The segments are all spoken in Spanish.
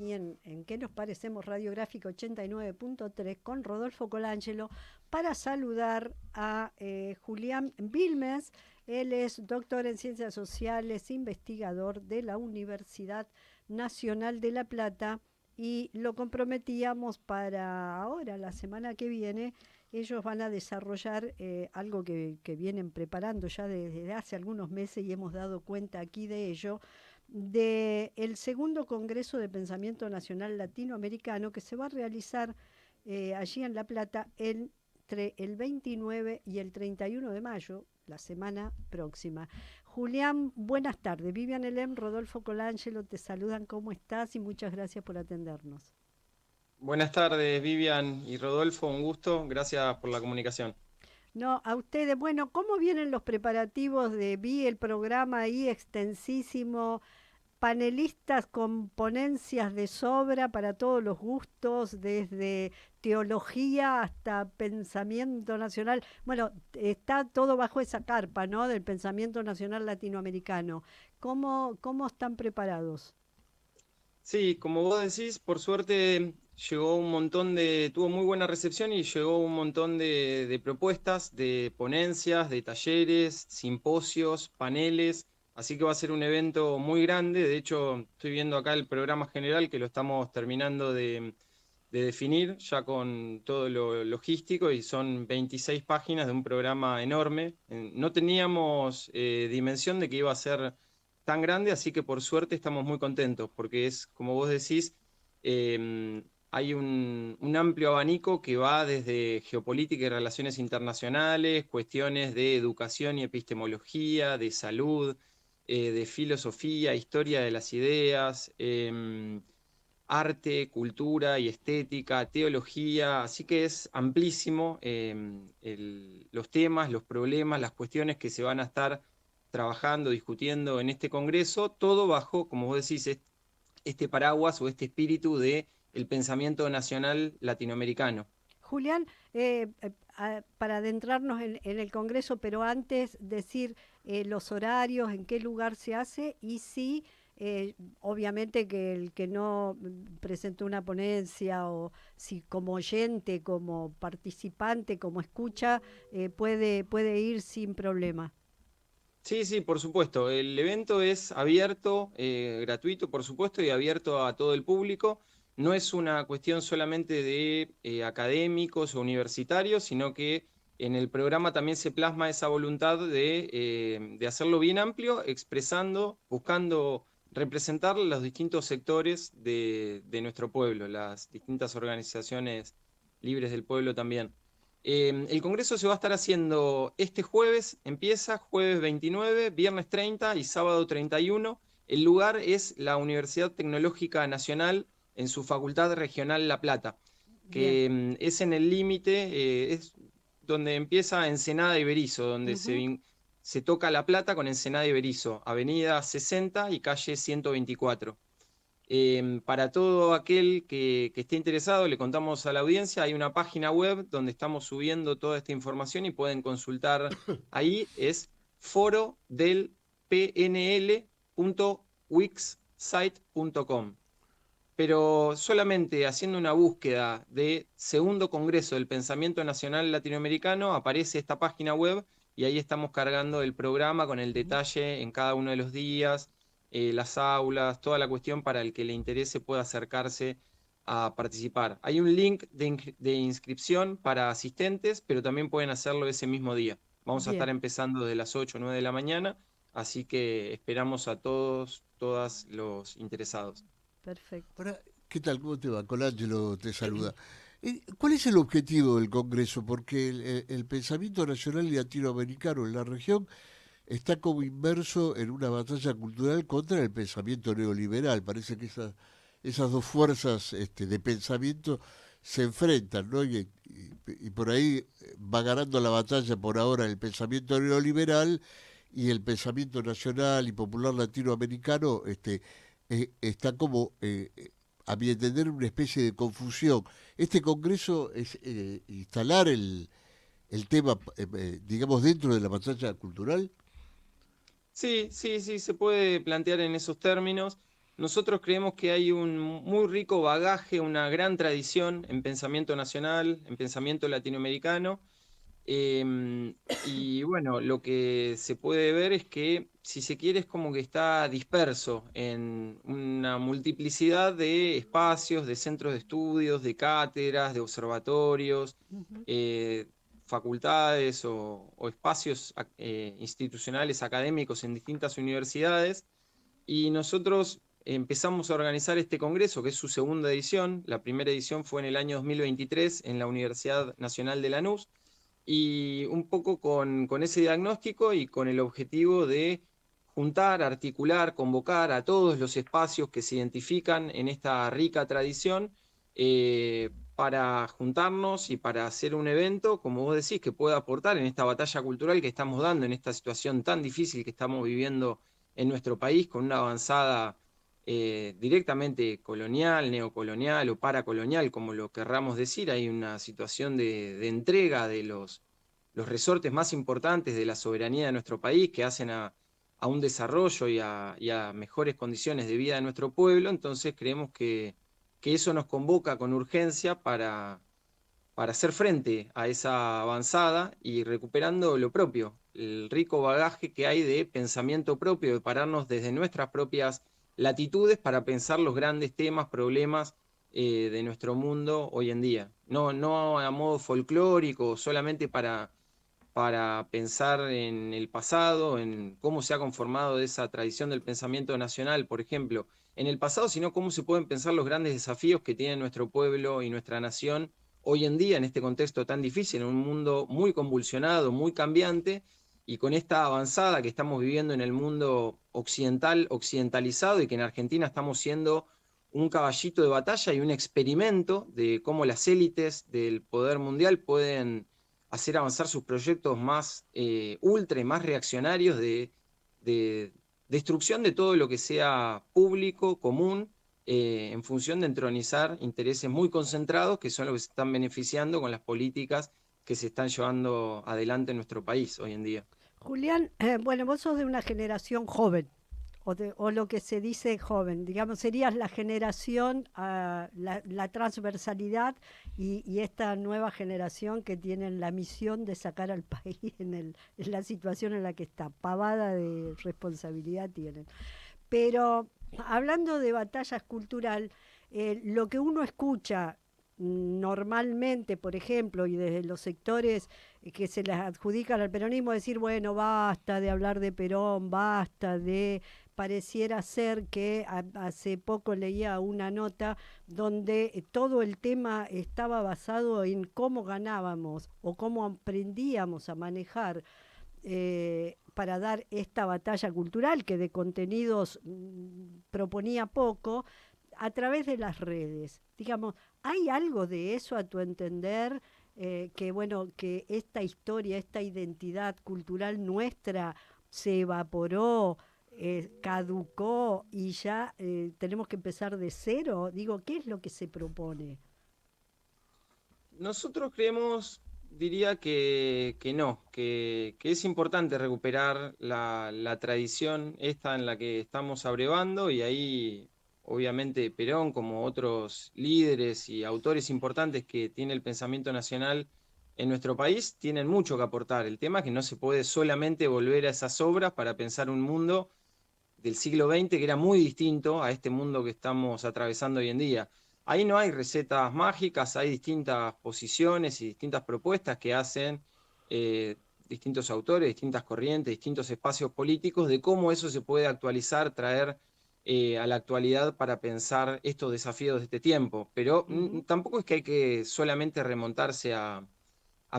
aquí en ¿Qué nos parecemos? Radiográfica 89.3 con Rodolfo Colangelo para saludar a Julián Vilmes. Él es doctor en Ciencias Sociales, investigador de la Universidad Nacional de La Plata y lo comprometíamos para ahora, la semana que viene. Ellos van a desarrollar algo que vienen preparando ya desde hace algunos meses y hemos dado cuenta aquí de ello, de el segundo Congreso de Pensamiento Nacional Latinoamericano que se va a realizar allí en La Plata entre el 29 y el 31 de mayo, la semana próxima. Julián, buenas tardes. Vivian Elem, Rodolfo Colangelo te saludan. ¿Cómo estás? Y muchas gracias por atendernos. Buenas tardes, Vivian y Rodolfo, un gusto, gracias por la comunicación. No, a ustedes, bueno, ¿cómo vienen los preparativos vi el programa ahí extensísimo, panelistas con ponencias de sobra para todos los gustos, desde teología hasta pensamiento nacional? Bueno, está todo bajo esa carpa, ¿no? Del pensamiento nacional latinoamericano. ¿Cómo están preparados? Sí, como vos decís, por suerte llegó un montón tuvo muy buena recepción y llegó un montón de propuestas, de ponencias, de talleres, simposios, paneles, así que va a ser un evento muy grande. De hecho, estoy viendo acá el programa general que lo estamos terminando de definir ya con todo lo logístico y son 26 páginas de un programa enorme. No teníamos dimensión de que iba a ser tan grande, así que por suerte estamos muy contentos, porque es, como vos decís, hay un amplio abanico que va desde geopolítica y relaciones internacionales, cuestiones de educación y epistemología, de salud, de filosofía, historia de las ideas, arte, cultura y estética, teología, así que es amplísimo los temas, los problemas, las cuestiones que se van a estar trabajando, discutiendo en este Congreso, todo bajo, como vos decís, este paraguas o este espíritu de el pensamiento nacional latinoamericano. Julián, para adentrarnos en el Congreso, pero antes decir los horarios, en qué lugar se hace y si, obviamente que el que no presentó una ponencia o si como oyente, como participante, como escucha, puede ir sin problema. Sí, sí, por supuesto. El evento es abierto, gratuito, por supuesto, y abierto a todo el público. No es una cuestión solamente de académicos o universitarios, sino que en el programa también se plasma esa voluntad de hacerlo bien amplio, expresando, buscando representar los distintos sectores de nuestro pueblo, las distintas organizaciones libres del pueblo también. El Congreso se va a estar haciendo este jueves, empieza jueves 29, viernes 30 y sábado 31. El lugar es la Universidad Tecnológica Nacional en su Facultad Regional La Plata, Bien. que es en el límite, es donde empieza Ensenada y Berizo, donde Ujú. se toca La Plata con Ensenada y Berizo, Avenida 60 y calle 124. Para todo aquel que esté interesado, le contamos a la audiencia, hay una página web donde estamos subiendo toda esta información y pueden consultar ahí, es foro del pnl.wixsite.com. Pero solamente haciendo una búsqueda de Segundo Congreso del Pensamiento Nacional Latinoamericano aparece esta página web y ahí estamos cargando el programa con el detalle en cada uno de los días, las aulas, toda la cuestión para el que le interese pueda acercarse a participar. Hay un link de inscripción para asistentes, pero también pueden hacerlo ese mismo día. Vamos a estar Bien, empezando de las 8 o 9 de la mañana, así que esperamos a todos, todas los interesados. perfecto. Ahora, ¿qué tal? ¿Cómo te va? Colangelo te saluda. ¿Cuál es el objetivo del Congreso? Porque el pensamiento nacional y latinoamericano en la región está como inmerso en una batalla cultural contra el pensamiento neoliberal. Parece que esas dos fuerzas de pensamiento se enfrentan, ¿no? Y por ahí va ganando la batalla por ahora el pensamiento neoliberal y el pensamiento nacional y popular latinoamericano está como, a mi entender, una especie de confusión. Este Congreso es instalar el tema, digamos, dentro de la batalla cultural. Sí, sí, sí, se puede plantear en esos términos. nosotros creemos que hay un muy rico bagaje, una gran tradición en pensamiento nacional, en pensamiento latinoamericano. Y bueno, lo que se puede ver es que, si se quiere, es como que está disperso en una multiplicidad de espacios, de centros de estudios, de cátedras, de observatorios, Ujú. eh, facultades o espacios institucionales académicos en distintas universidades. Y nosotros empezamos a organizar este congreso, que es su segunda edición. La primera edición fue en el año 2023 en la Universidad Nacional de Lanús, y un poco con ese diagnóstico y con el objetivo de juntar, articular, convocar a todos los espacios que se identifican en esta rica tradición, para juntarnos y para hacer un evento, como vos decís, que pueda aportar en esta batalla cultural que estamos dando, en esta situación tan difícil que estamos viviendo en nuestro país, con una avanzada directamente colonial, neocolonial o paracolonial, como lo querramos decir. Hay una situación de entrega de los resortes más importantes de la soberanía de nuestro país, que hacen a un desarrollo y a mejores condiciones de vida de nuestro pueblo. Entonces creemos que eso nos convoca con urgencia para hacer frente a esa avanzada y recuperando lo propio, el rico bagaje que hay de pensamiento propio, de pararnos desde nuestras propias latitudes para pensar los grandes temas, problemas de nuestro mundo hoy en día. No, no a modo folclórico, solamente para pensar en el pasado, en cómo se ha conformado esa tradición del pensamiento nacional, por ejemplo, en el pasado, sino cómo se pueden pensar los grandes desafíos que tiene nuestro pueblo y nuestra nación hoy en día, en este contexto tan difícil, en un mundo muy convulsionado, muy cambiante, y con esta avanzada que estamos viviendo en el mundo occidental, occidentalizado, y que en Argentina estamos siendo un caballito de batalla y un experimento de cómo las élites del poder mundial pueden hacer avanzar sus proyectos más ultra y más reaccionarios de destrucción de todo lo que sea público, común, en función de entronizar intereses muy concentrados, que son los que se están beneficiando con las políticas que se están llevando adelante en nuestro país hoy en día. Julián, bueno, vos sos de una generación joven, o lo que se dice joven, digamos, serías la generación, la transversalidad y esta nueva generación que tienen la misión de sacar al país en la situación en la que está, pavada de responsabilidad tienen. Pero hablando de batallas cultural, lo que uno escucha normalmente, por ejemplo, y desde los sectores que se les adjudican al peronismo, decir, bueno, basta de hablar de Perón, basta de... Pareciera ser que hace poco leía una nota donde todo el tema estaba basado en cómo ganábamos o cómo aprendíamos a manejar para dar esta batalla cultural que de contenidos proponía poco a través de las redes. Digamos, ¿hay algo de eso a tu entender? Que bueno, que esta historia, esta identidad cultural nuestra se evaporó, caducó y ya tenemos que empezar de cero. Digo, ¿qué es lo que se propone? Nosotros creemos, diría que no, que es importante recuperar la tradición esta en la que estamos abrevando, y ahí obviamente Perón, como otros líderes y autores importantes que tiene el pensamiento nacional en nuestro país, tienen mucho que aportar. El tema es que no se puede solamente volver a esas obras para pensar un mundo del siglo XX que era muy distinto a este mundo que estamos atravesando hoy en día. Ahí no hay recetas mágicas, hay distintas posiciones y distintas propuestas que hacen distintos autores, distintas corrientes, distintos espacios políticos, de cómo eso se puede actualizar, traer a la actualidad para pensar estos desafíos de este tiempo. Pero Ujú, tampoco es que hay que solamente remontarse a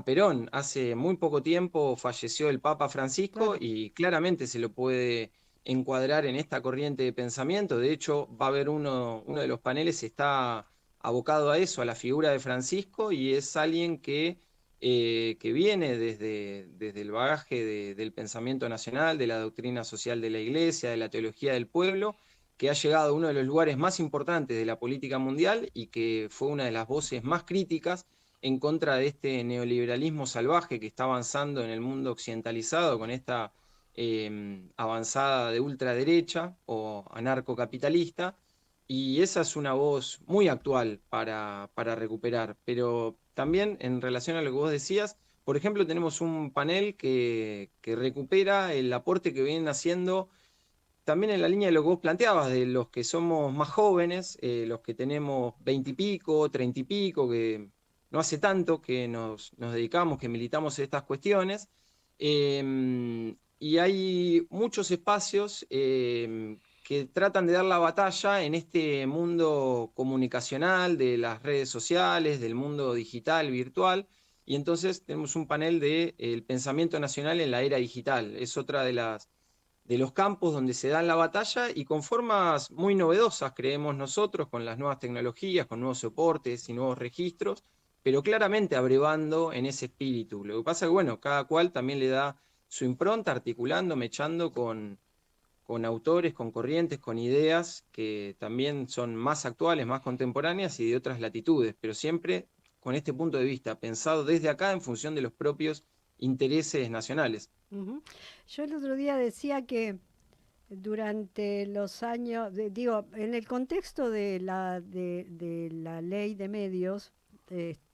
Perón. Hace muy poco tiempo falleció el Papa Francisco claro. y claramente se lo puede encuadrar en esta corriente de pensamiento. De hecho, va a haber uno de los paneles está abocado a eso, a la figura de Francisco, y es alguien que viene desde el bagaje del pensamiento nacional, de la doctrina social de la Iglesia, de la teología del pueblo, que ha llegado a uno de los lugares más importantes de la política mundial y que fue una de las voces más críticas en contra de este neoliberalismo salvaje que está avanzando en el mundo occidentalizado con esta avanzada de ultraderecha o anarcocapitalista, y esa es una voz muy actual para recuperar. Pero también en relación a lo que vos decías, por ejemplo, tenemos un panel que recupera el aporte que vienen haciendo también en la línea de lo que vos planteabas, de los que somos más jóvenes, los que tenemos 20 y pico, 30 y pico, que no hace tanto que nos dedicamos, que militamos en estas cuestiones. Y hay muchos espacios que tratan de dar la batalla en este mundo comunicacional, de las redes sociales, del mundo digital, virtual. Y entonces tenemos un panel de el pensamiento nacional en la era digital. Es otra de los campos donde se dan la batalla y con formas muy novedosas, creemos nosotros, con las nuevas tecnologías, con nuevos soportes y nuevos registros, pero claramente abrevando en ese espíritu. Lo que pasa es que, bueno, cada cual también le da su impronta, articulando, mechando con autores, con corrientes, con ideas que también son más actuales, más contemporáneas y de otras latitudes, pero siempre con este punto de vista, pensado desde acá en función de los propios intereses nacionales. Ujú. Yo el otro día decía que durante los años, digo, en el contexto de la ley de medios, en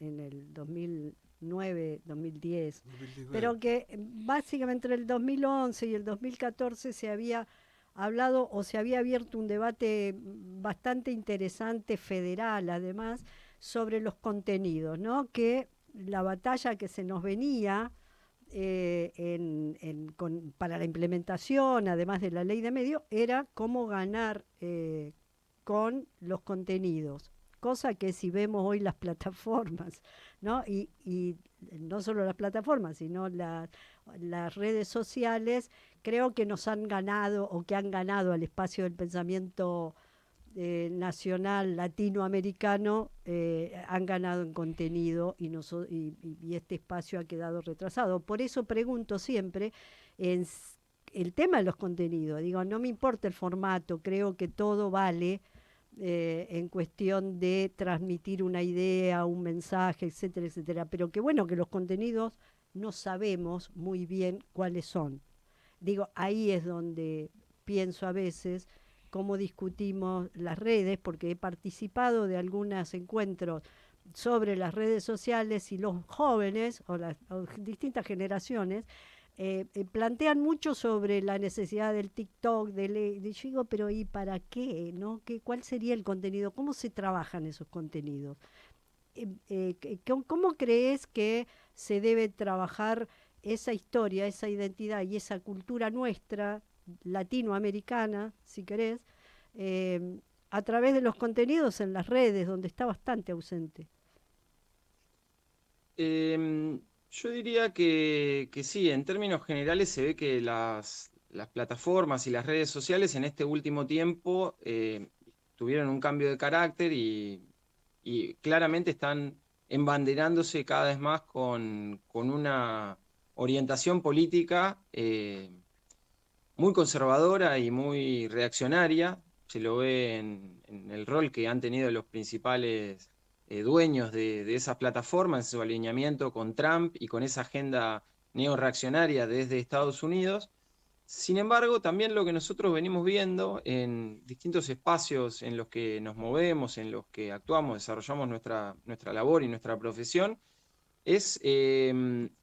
el 2009, 2010, 2019. pero que básicamente entre el 2011 y el 2014 se había hablado o se había abierto un debate bastante interesante, federal además, sobre los contenidos, ¿no? Que la batalla que se nos venía para la implementación, además de la ley de medios, era cómo ganar con los contenidos. Cosa que si vemos hoy las plataformas, ¿no? Y no solo las plataformas, sino las redes sociales, creo que nos han ganado o que han ganado al espacio del pensamiento nacional latinoamericano, han ganado en contenido y este espacio ha quedado retrasado. Por eso pregunto siempre en el tema de los contenidos. Digo, no me importa el formato, creo que todo vale en cuestión de transmitir una idea, un mensaje, etcétera, etcétera. Pero que bueno, que los contenidos no sabemos muy bien cuáles son. Digo, ahí es donde pienso a veces cómo discutimos las redes, porque he participado de algunos encuentros sobre las redes sociales y los jóvenes o distintas generaciones plantean mucho sobre la necesidad del TikTok, yo digo, pero ¿y para qué? ¿No? ¿Cuál sería el contenido? ¿Cómo se trabajan esos contenidos? ¿Cómo crees que se debe trabajar esa historia, esa identidad y esa cultura nuestra, latinoamericana, si querés, eh, a través de los contenidos en las redes, donde está bastante ausente? Yo diría que sí, en términos generales se ve que las plataformas y las redes sociales en este último tiempo tuvieron un cambio de carácter y claramente están embanderándose cada vez más con una orientación política muy conservadora y muy reaccionaria. Se lo ve en el rol que han tenido los principales dueños de esas plataformas, en su alineamiento con Trump y con esa agenda neorreaccionaria desde Estados Unidos. Sin embargo, también lo que nosotros venimos viendo en distintos espacios en los que nos movemos, en los que actuamos, desarrollamos nuestra labor y nuestra profesión, es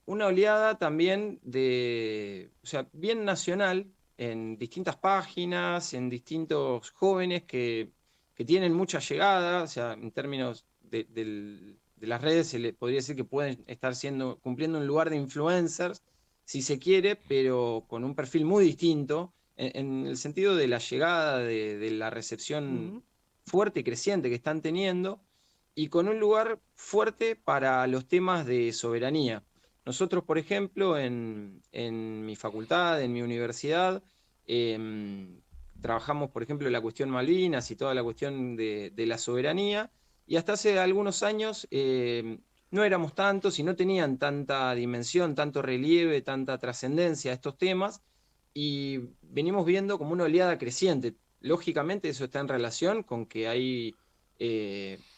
una oleada también o sea, bien nacional, en distintas páginas, en distintos jóvenes que tienen mucha llegada, o sea, en términos de las redes se le podría decir que pueden estar cumpliendo un lugar de influencers, si se quiere, pero con un perfil muy distinto, en el sentido de la llegada, de la recepción Ujú. fuerte y creciente que están teniendo y con un lugar fuerte para los temas de soberanía. Nosotros, por ejemplo, en mi facultad, en mi universidad, trabajamos, por ejemplo, la cuestión Malvinas y toda la cuestión de la soberanía, y hasta hace algunos años no éramos tantos y no tenían tanta dimensión, tanto relieve, tanta trascendencia estos temas, y venimos viendo como una oleada creciente. Lógicamente eso está en relación con que hay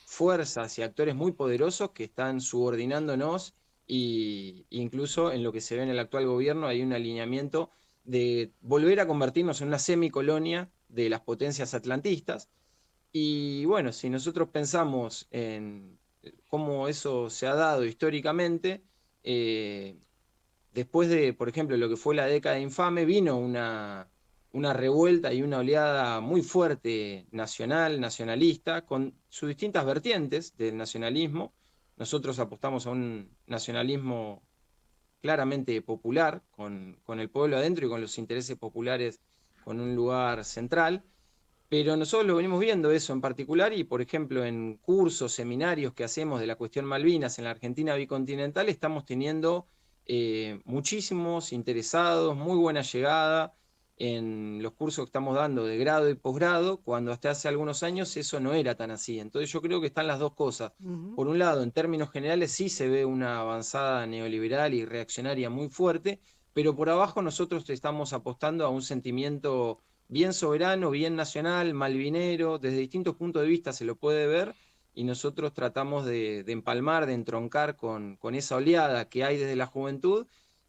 fuerzas y actores muy poderosos que están subordinándonos y incluso en lo que se ve en el actual gobierno hay un alineamiento de volver a convertirnos en una semicolonia de las potencias atlantistas. Y bueno, si nosotros pensamos en cómo eso se ha dado históricamente, eh, después de, por ejemplo, lo que fue la década infame, vino una revuelta y una oleada muy fuerte nacional, nacionalista, con sus distintas vertientes del nacionalismo. Nosotros apostamos a un nacionalismo claramente popular, con el pueblo adentro y con los intereses populares con un lugar central. Pero nosotros lo venimos viendo eso en particular y, por ejemplo, en cursos, seminarios que hacemos de la cuestión Malvinas en la Argentina bicontinental, estamos teniendo muchísimos interesados, muy buena llegada en los cursos que estamos dando de grado y posgrado, cuando hasta hace algunos años eso no era tan así. Entonces yo creo que están las dos cosas. Ujú. Por un lado, en términos generales sí se ve una avanzada neoliberal y reaccionaria muy fuerte, pero por abajo nosotros estamos apostando a un sentimiento bien soberano, bien nacional, malvinero, desde distintos puntos de vista se lo puede ver, y nosotros tratamos de empalmar, de entroncar con esa oleada que hay desde la juventud,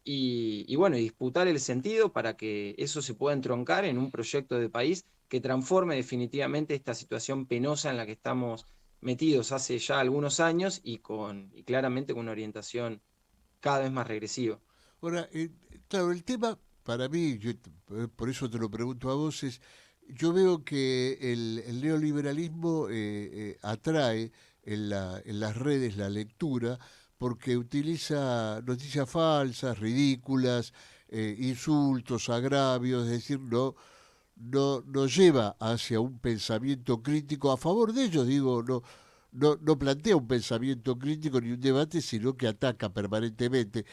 y bueno, y disputar el sentido para que eso se pueda entroncar en un proyecto de país que transforme definitivamente esta situación penosa en la que estamos metidos hace ya algunos años y claramente con una orientación cada vez más regresiva. Ahora, claro, el tema para mí, por eso te lo pregunto a vos, es, yo veo que el neoliberalismo atrae en las redes la lectura porque utiliza noticias falsas, ridículas, insultos, agravios, es decir, no lleva hacia un pensamiento crítico a favor de ellos, digo, no plantea un pensamiento crítico ni un debate, sino que ataca permanentemente.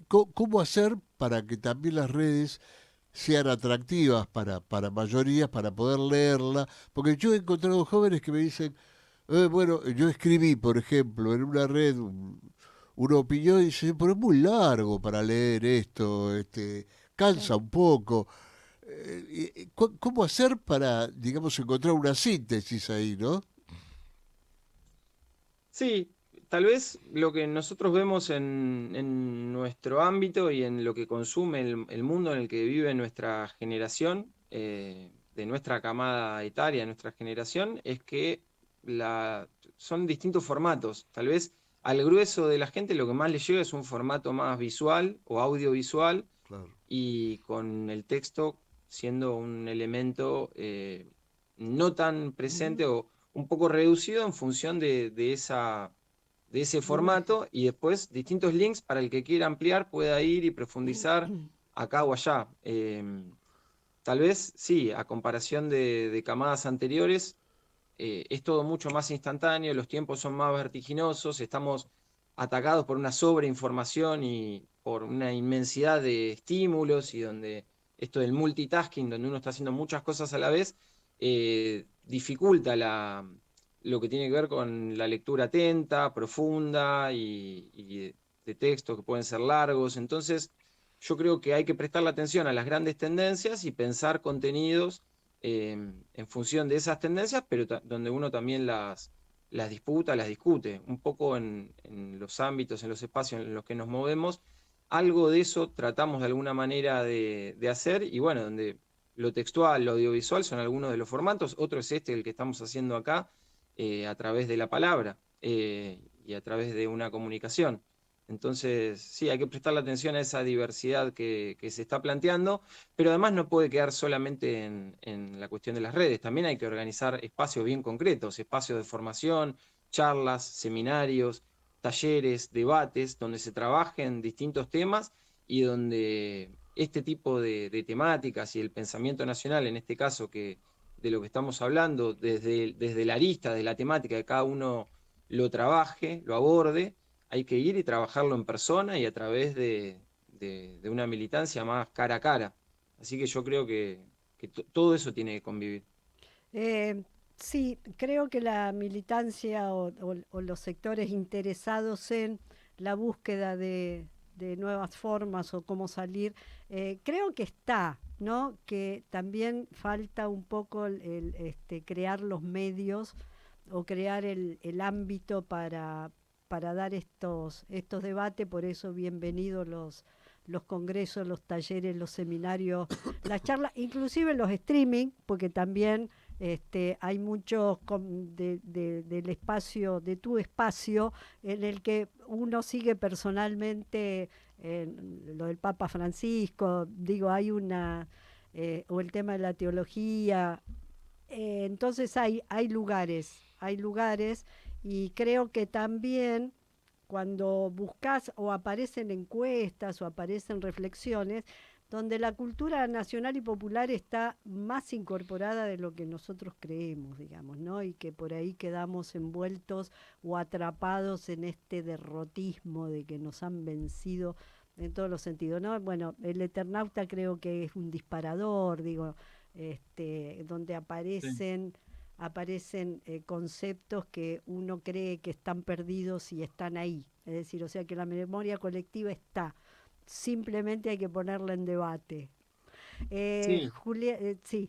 ¿Cómo hacer para que también las redes sean atractivas para mayorías, para poder leerla? Porque yo he encontrado jóvenes que me dicen, bueno, yo escribí, por ejemplo, en una red una opinión y dice, pero es muy largo para leer esto, cansa Claro. un poco. ¿Cómo hacer para, digamos, encontrar una síntesis ahí, no? Sí, tal vez lo que nosotros vemos en nuestro ámbito y en lo que consume el mundo en el que vive nuestra generación, de nuestra camada etaria, nuestra generación, es que son distintos formatos. Tal vez al grueso de la gente lo que más le llega es un formato más visual o audiovisual, Claro. y con el texto siendo un elemento no tan Ujú. presente o un poco reducido en función de ese Imagen. formato, y después distintos links para el que quiera ampliar pueda ir y profundizar acá o allá. Tal vez sí, a comparación de camadas anteriores, es todo mucho más instantáneo, los tiempos son más vertiginosos, estamos atacados por una sobreinformación y por una inmensidad de estímulos, y donde esto del multitasking, donde uno está haciendo muchas cosas a la vez, dificulta lo que tiene que ver con la lectura atenta, profunda y de textos que pueden ser largos. Entonces, yo creo que hay que prestarle atención a las grandes tendencias y pensar contenidos en función de esas tendencias, pero donde uno también las disputa, las discute, un poco en los ámbitos, en los espacios en los que nos movemos. Algo de eso tratamos de alguna manera de hacer, y bueno, donde lo textual, lo audiovisual son algunos de los formatos, otro es este, el que estamos haciendo acá, a través de la palabra y a través de una comunicación. Entonces, sí, hay que prestarle atención a esa diversidad que se está planteando, pero además no puede quedar solamente en la cuestión de las redes, también hay que organizar espacios bien concretos, espacios de formación, charlas, seminarios, talleres, debates, donde se trabajen distintos temas y donde este tipo de temáticas y el pensamiento nacional, en este caso que de lo que estamos hablando, desde la arista de la temática que cada uno lo trabaje, lo aborde, hay que ir y trabajarlo en persona y a través de una militancia más cara a cara. Así que yo creo que todo eso tiene que convivir. Eh, sí, creo que la militancia o los sectores interesados en la búsqueda de nuevas formas o cómo salir, creo que está, ¿no? Que también falta un poco crear los medios o crear el ámbito para dar estos debates, por eso bienvenidos los congresos, los talleres, los seminarios, las charlas, inclusive los streaming, porque también hay muchos del espacio, de tu espacio, en el que uno sigue personalmente lo del Papa Francisco, digo, hay una, o el tema de la teología, entonces hay lugares, y creo que también cuando buscas o aparecen encuestas o aparecen reflexiones, donde la cultura nacional y popular está más incorporada de lo que nosotros creemos, digamos, ¿no? Y que por ahí quedamos envueltos o atrapados en este derrotismo de que nos han vencido en todos los sentidos, ¿no? Bueno, el Eternauta creo que es un disparador, digo, donde Sí. aparecen conceptos que uno cree que están perdidos y están ahí. Es decir, o sea que la memoria colectiva está. Simplemente hay que ponerla en debate. Sí. Julia, sí,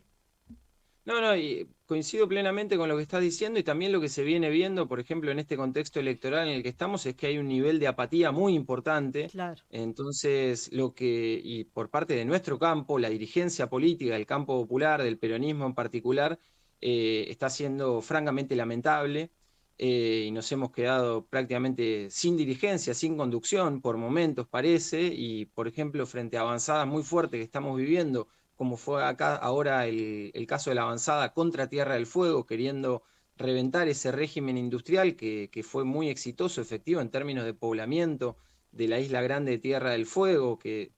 No, no, y coincido plenamente con lo que estás diciendo y también lo que se viene viendo, por ejemplo, en este contexto electoral en el que estamos, es que hay un nivel de apatía muy importante. claro. Entonces, y por parte de nuestro campo, la dirigencia política, del campo popular, del peronismo en particular, está siendo francamente lamentable, y nos hemos quedado prácticamente sin dirigencia, sin conducción, por momentos parece, y por ejemplo, frente a avanzadas muy fuertes que estamos viviendo como fue acá ahora el caso de la avanzada contra Tierra del Fuego, queriendo reventar ese régimen industrial que fue muy exitoso, efectivo, en términos de poblamiento de la isla grande de Tierra del Fuego, que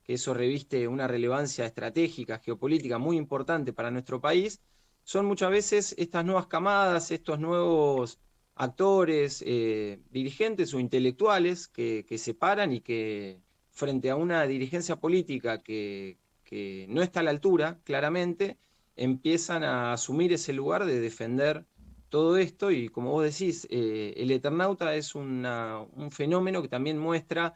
eso reviste una relevancia estratégica, geopolítica muy importante para nuestro país. Son muchas veces estas nuevas camadas, estos nuevos actores, dirigentes o intelectuales que se paran y que frente a una dirigencia política que no está a la altura, claramente, empiezan a asumir ese lugar de defender todo esto y como vos decís, el Eternauta es un fenómeno que también muestra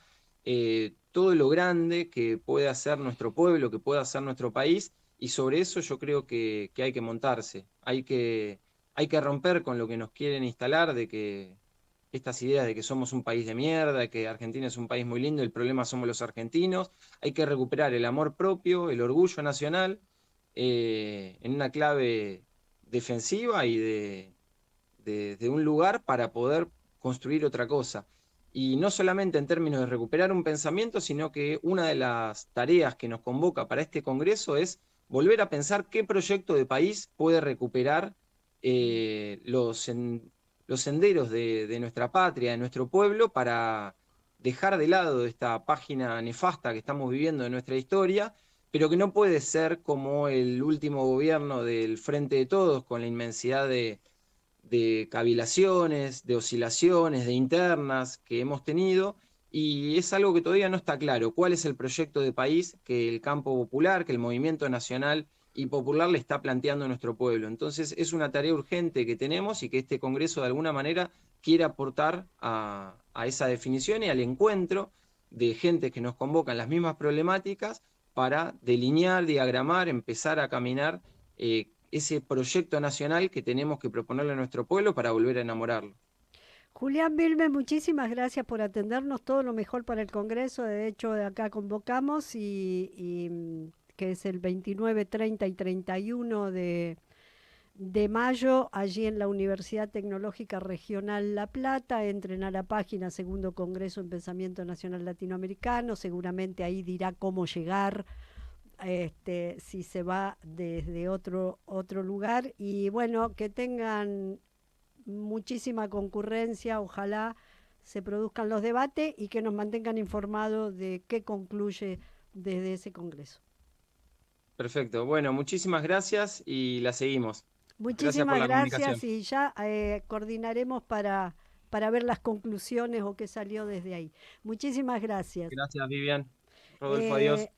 todo lo grande que puede hacer nuestro pueblo, que puede hacer nuestro país, y sobre eso yo creo que hay que montarse, hay que romper con lo que nos quieren instalar de que estas ideas de que somos un país de mierda, que Argentina es un país muy lindo, el problema somos los argentinos. Hay que recuperar el amor propio, el orgullo nacional, en una clave defensiva y de un lugar para poder construir otra cosa. Y no solamente en términos de recuperar un pensamiento, sino que una de las tareas que nos convoca para este Congreso es volver a pensar qué proyecto de país puede recuperar los senderos de nuestra patria, de nuestro pueblo, para dejar de lado esta página nefasta que estamos viviendo de nuestra historia, pero que no puede ser como el último gobierno del Frente de Todos, con la inmensidad de cavilaciones, de oscilaciones, de internas que hemos tenido, y es algo que todavía no está claro. ¿Cuál es el proyecto de país que el campo popular, que el movimiento nacional y popular le está planteando a nuestro pueblo? Entonces es una tarea urgente que tenemos y que este Congreso de alguna manera quiere aportar a esa definición y al encuentro de gente que nos convocan las mismas problemáticas para delinear, diagramar, empezar a caminar ese proyecto nacional que tenemos que proponerle a nuestro pueblo para volver a enamorarlo. Julián Vilme, muchísimas gracias por atendernos. Todo lo mejor para el Congreso. De hecho, de acá convocamos que es el 29, 30 y 31 de mayo, allí en la Universidad Tecnológica Regional La Plata. Entren a la página Segundo Congreso en Pensamiento Nacional Latinoamericano. Seguramente ahí dirá cómo llegar, si se va desde otro lugar. Y bueno, que tengan muchísima concurrencia, ojalá se produzcan los debates y que nos mantengan informados de qué concluye desde ese Congreso. Perfecto. Bueno, muchísimas gracias y la seguimos. Gracias por Muchísimas la gracias comunicación. y ya coordinaremos para ver las conclusiones o qué salió desde ahí. Muchísimas gracias. Gracias, Vivian. Rodolfo, adiós. Eh,